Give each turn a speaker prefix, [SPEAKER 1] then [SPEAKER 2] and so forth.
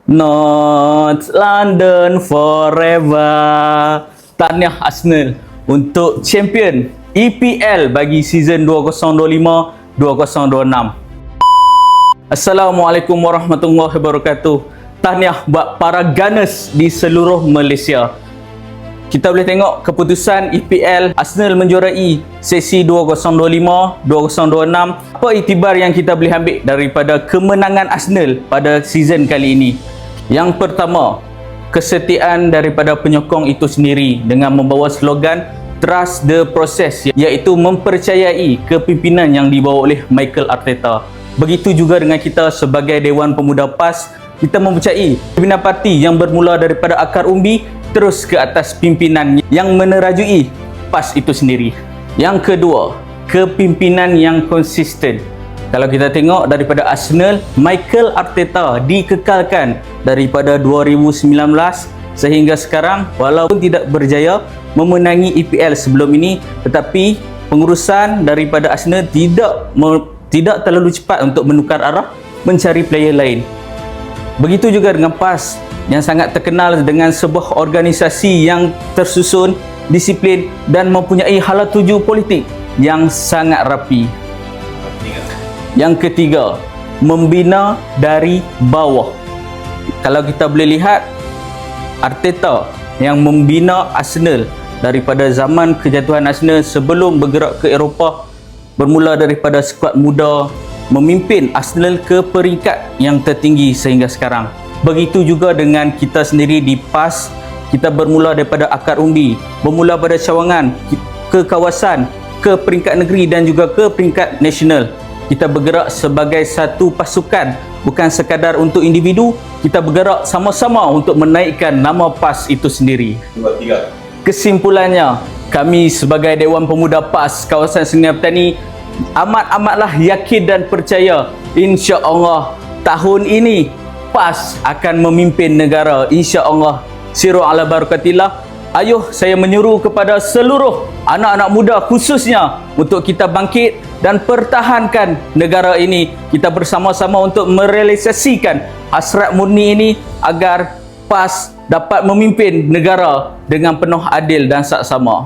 [SPEAKER 1] Not London forever. Tahniah Arsenal untuk champion EPL bagi season 2025-2026. Assalamualaikum warahmatullahi wabarakatuh. Tahniah buat para Gunners di seluruh Malaysia. Kita boleh tengok keputusan EPL, Arsenal menjuarai sesi 2025-2026. Apa iktibar yang kita boleh ambil daripada kemenangan Arsenal pada season kali ini? Yang pertama, kesetiaan daripada penyokong itu sendiri dengan membawa slogan Trust the Process, iaitu mempercayai kepimpinan yang dibawa oleh Mikel Arteta. Begitu juga dengan kita sebagai Dewan Pemuda PAS, kita mempercayai pimpinan parti yang bermula daripada akar umbi terus ke atas pimpinan yang menerajui PAS itu sendiri. Yang kedua, kepimpinan yang konsisten. Kalau kita tengok daripada Arsenal, Mikel Arteta dikekalkan daripada 2019 sehingga sekarang, walaupun tidak berjaya memenangi EPL sebelum ini, tetapi pengurusan daripada Arsenal tidak terlalu cepat untuk menukar arah mencari player lain. Begitu juga dengan PAS yang sangat terkenal dengan sebuah organisasi yang tersusun, disiplin dan mempunyai hala tuju politik yang sangat rapi. Yang ketiga, membina dari bawah. Kalau kita boleh lihat, Arteta yang membina Arsenal daripada zaman kejatuhan Arsenal sebelum bergerak ke Eropah, bermula daripada skuad muda, memimpin Arsenal ke peringkat yang tertinggi sehingga sekarang. Begitu juga dengan kita sendiri di PAS, kita bermula daripada akar umbi, bermula pada cawangan, ke kawasan, ke peringkat negeri dan juga ke peringkat nasional. Kita bergerak sebagai satu pasukan, bukan sekadar untuk individu, kita bergerak sama-sama untuk menaikkan nama PAS itu sendiri. Kesimpulannya, kami sebagai Dewan Pemuda PAS kawasan Sdn Petani amat-amatlah yakin dan percaya, insya-Allah tahun ini PAS akan memimpin negara, insya-Allah. Siru ala barakatillah. Ayuh, saya menyuruh kepada seluruh anak-anak muda khususnya untuk kita bangkit dan pertahankan negara ini. Kita bersama-sama untuk merealisasikan hasrat murni ini agar PAS dapat memimpin negara dengan penuh adil dan saksama.